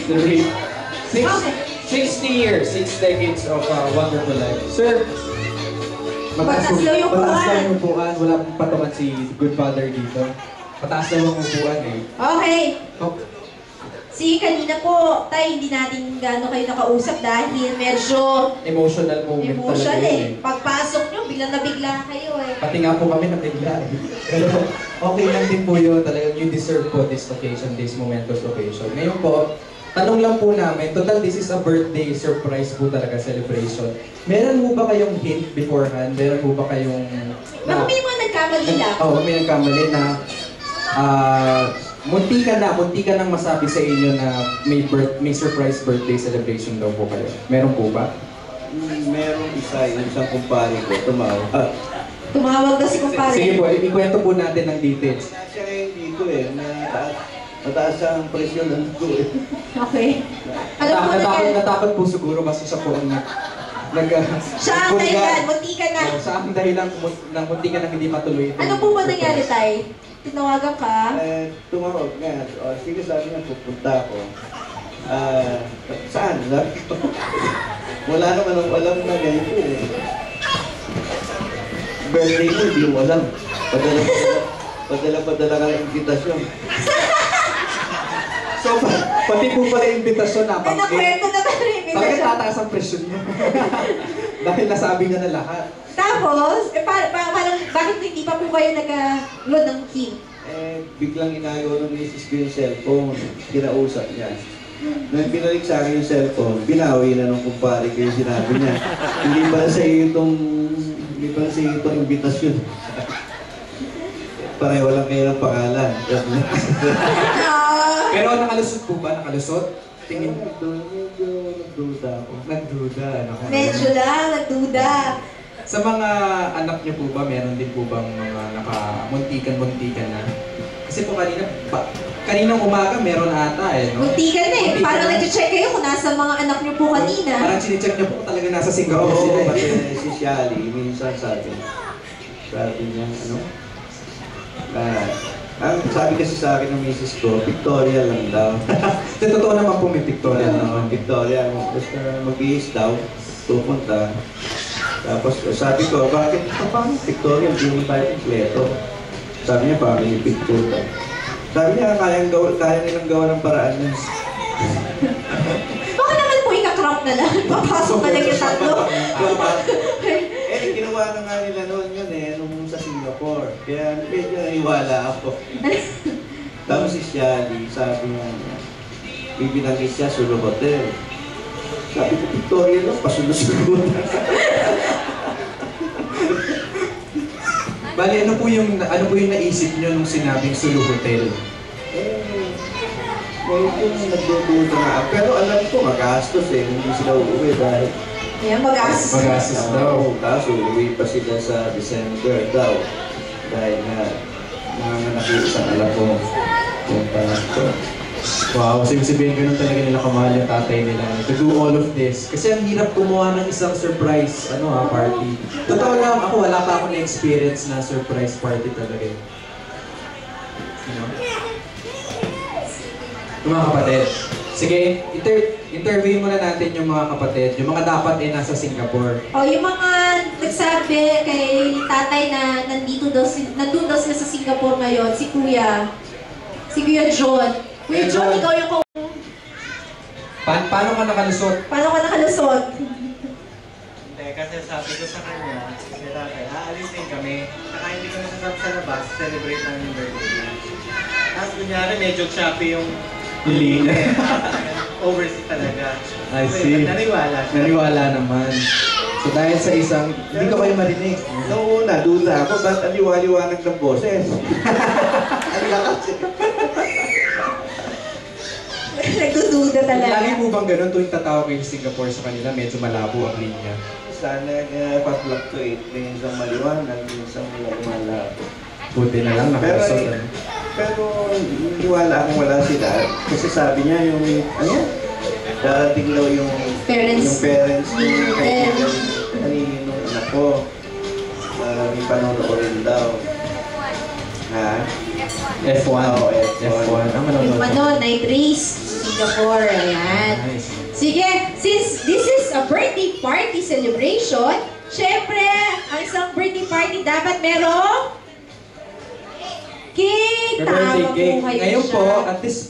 the rate. Okay. 60 years, 6 decades of wonderful life. Sir, Mataas daw yung mataas upuan. lang yung upuan. Wala pong patungan si Good Father dito. Mataas lang yung upuan eh. Okay. Oh, Si kanina po, tay, hindi natin gaano kayo nakausap dahil medyo emotional moment emotional talaga yun eh. Pagpasok nyo, biglang nabigla kayo eh. Pati nga po kami nabigla eh. Pero okay lang din po yun. Talagang you deserve po this occasion, this momentous occasion. Ngayon po, tanong lang po namin, total this is a birthday surprise po talaga, celebration. Meron mo ba kayong hint beforehand? Meron mo ba kayong... Baka may mga nagkamali lang. Oo, may nagkamali na munti ka nang masabi sa inyo na may surprise birthday celebration daw po kayo. Meron po ba? Merong isa, yung isang kumpare ko, tumawag. Tumawag na si kumpare. Sige po, ikwento po natin ng details. Siya ngayon dito eh, mataas ang presyon ng dugo eh. Okay. Alam po na yan. Natakot po siguro kasi siya po ang Siya ang dahilan, munti ka na. Siya ang dahilan ng munti ka na hindi matuloy. Ano po ba nangyari, tay? Tinawagan ka? Tumawag nga. O, sige, sabi niya, pupunta ako. Saan? Sabi ko. Wala naman ang alam na ganito eh. Birthday ko, hindi mo alam. Padala ka ng invitasyon. So, pati po pala yung invitasyon na May nakwento na ba rin? Talaga tataas ang presyon niya. Dahil nasabi niya na lahat. Tapos, parang bakit hindi pa po kayo nag-load ng key? Biglang inagaw ng misis ko yung cellphone. Kinausap niya. Nung pinalik sa akin yung cellphone, binawi na nung kumpare ko yung sinabi niya. Hindi pala sa iyo itong invitasyon. Pareho lang kayo ng pangalan. Pero nakalusot po ba? Nakalusot? Tingin Medyo nagduda ako. Nagduda. Medyo lang, nagduda. Sa mga anak niyo po ba, meron din po bang mga nakamuntikan-muntikan na? Kasi po kaninang umaga meron ata eh, no? Muntikan na eh. Muntikan Parang na. nag-check kayo kung nasa mga anak niyo po kanina. Parang sinicheck niyo po kung talaga nasa Singapore Oo, sila pati eh. si Shally, minsan sabi niya, ang sabi kasi sa akin ng misis ko, Victoria lang daw. Sa totoo naman po may Victoria naman. Victoria, basta mag-iis daw, pupunta. Tapos sabi ko, bakit Victoria, hindi mo tayo kompleto? Sabi niya, family picture daw. Sabi niya, kaya nilang gawa ng paraan niya. Baka naman po ika-crop na lang. Papasok na lang yung tatlo. Ginawa na nga nila noon yun eh, nung sa Singapore. Kaya medyo naiwala ako. Tapos si Shally, sabi niya, bibinagis siya sa hotel. Sabi ko, Victoria lang, pasulo-sulo. Bali, ano po yung naisip niyo nung sinabing Sulu Hotel? Ngayon yung nagdududa nga. Pero alam ko, magastos eh. Hindi sila uuwi dahil... Ayan, magastos. Magastos daw. Tapos uuwi pa sila sa December daw. Dahil nga, mga nakiisang alam ko. Yung panakto. Wow, so sabihin ganun talaga nila kamahal yung tatay nila to do all of this. Kasi ang hirap gumawa ng isang surprise party. Totoo lang, ako wala pa ako na-experience na surprise party talaga yun. Yung mga kapatid. Sige, interview muna natin yung mga kapatid. Yung mga dapat nasa Singapore. Yung mga nagsabi kay tatay na nandun daw sila sa Singapore ngayon, si Kuya John. Kuya John, ikaw yung Paano ka nakalusot? Paano ka nakalusot? Hindi, kasi sabi ko sa kanya, si tatay, aalisin kami. Saka hindi kami sasama sa labas, celebrate namin yung birthday niya. Tapos kunyari, medyo choppy yung Lina. overseas talaga. I see. Naniwala siya. Naniwala naman. So dahil sa isang, hindi ka kayo marinig. Noong una, duda ako, ba't ang liwa-liwanag ng boses? Ang lakas eh. Nagdududa talaga. Lagi mo bang ganun tuwing tatawa kayo sa Singapore sa kanila, medyo malabo ang linya? Sana pa-fluctuate. Minsan maliwanag, minsan malabo. Buti na lang, nakalusot. Pero niwala akong wala sila. Kasi sabi niya yung, darating daw yung Parents. yung kaibigan nung anak ko. May panonoodin daw. Ha? F1. Oo, F1. F1. Ang manonood. Night race. Singapore. Ayan. Nice. Sige, since this is a birthday party celebration, syempre, ang isang birthday party dapat merong cake. Birthday Tama cake. po kayo Ngayon po, siya. at this